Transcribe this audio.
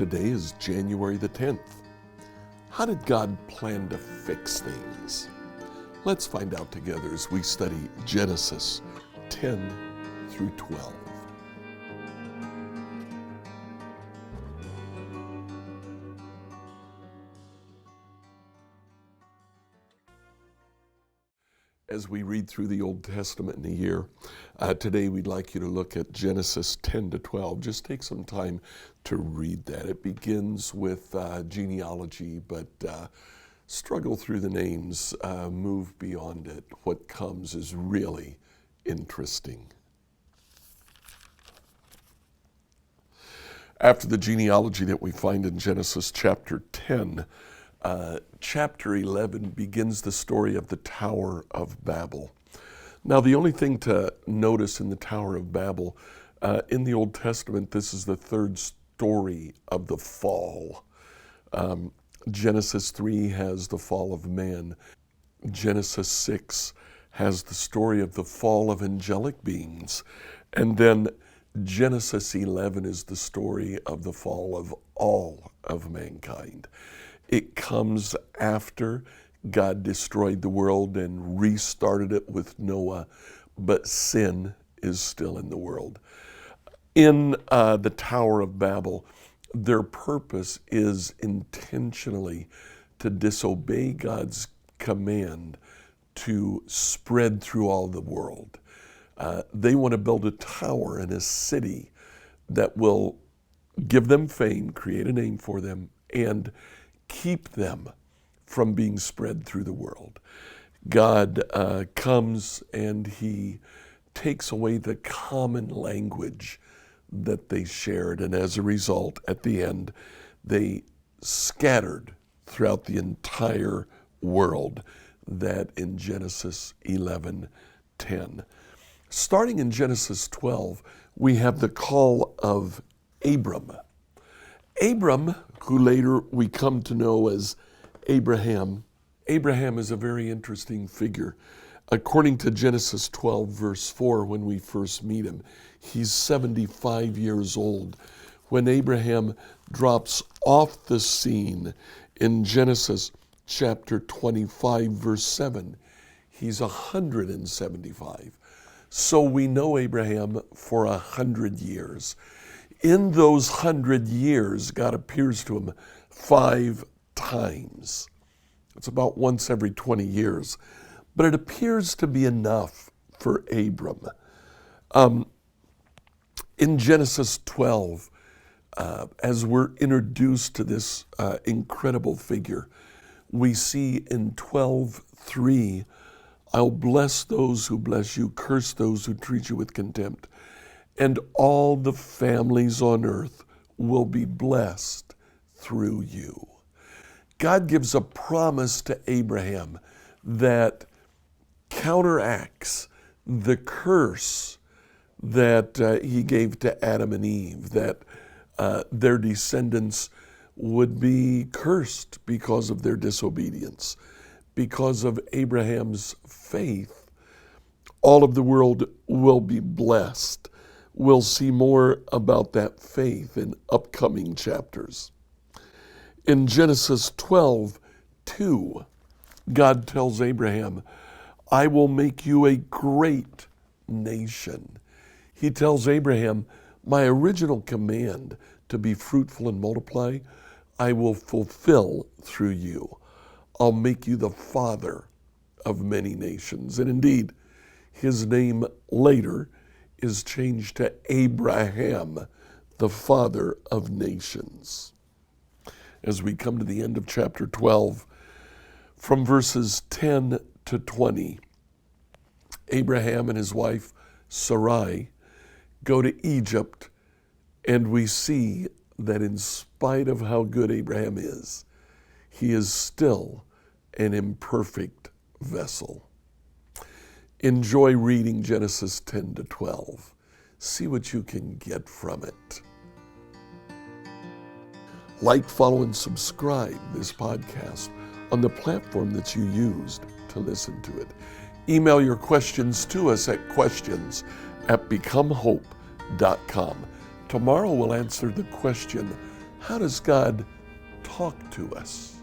Today is January the 10th. How did God plan to fix things? Let's find out together as we study Genesis 10 through 12. As we read through the Old Testament in a year, today we'd like you to look at Genesis 10 to 12. Just take some time to read that. It begins with genealogy, but struggle through the names, move beyond it. What comes is really interesting. After the genealogy that we find in Genesis chapter 10, chapter 11 begins the story of the Tower of Babel. Now, the only thing to notice in the Tower of Babel, in the Old Testament, this is the third story of the fall. Genesis 3 has the fall of man. Genesis 6 has the story of the fall of angelic beings. And then Genesis 11 is the story of the fall of all of mankind. It comes after God destroyed the world and restarted it with Noah, but sin is still in the world. In the Tower of Babel, their purpose is intentionally to disobey God's command to spread through all the world. They want to build a tower in a city that will give them fame, create a name for them, and keep them from being spread through the world. God comes and he takes away the common language that they shared, and as a result, at the end, they scattered throughout the entire world. That in Genesis 11:10. Starting in Genesis 12, we have the call of Abram. Abram, who later we come to know as Abraham. Abraham is a very interesting figure. According to Genesis 12, verse 4, when we first meet him, he's 75 years old. When Abraham drops off the scene in Genesis chapter 25, verse 7, he's 175. So we know Abraham for 100 years. In those 100 years, God appears to him 5 times. It's about once every 20 years. But it appears to be enough for Abram. In Genesis 12, as we're introduced to this incredible figure, we see in 12:3, I'll bless those who bless you, curse those who treat you with contempt, and all the families on earth will be blessed through you. God gives a promise to Abraham that counteracts the curse that he gave to Adam and Eve, that their descendants would be cursed because of their disobedience. Because of Abraham's faith, all of the world will be blessed. We'll see more about that faith in upcoming chapters. In Genesis 12:2, God tells Abraham, I will make you a great nation. He tells Abraham, my original command to be fruitful and multiply, I will fulfill through you. I'll make you the father of many nations. And indeed, his name later is changed to Abraham, the father of nations. As we come to the end of chapter 12, from verses 10 to 20, Abraham and his wife Sarai go to Egypt, and we see that in spite of how good Abraham is, he is still an imperfect vessel. Enjoy reading Genesis 10 to 12. See what you can get from it. Like, follow, and subscribe this podcast on the platform that you used to listen to it. Email your questions to us at questions@becomehope.com. Tomorrow we'll answer the question, How does God talk to us?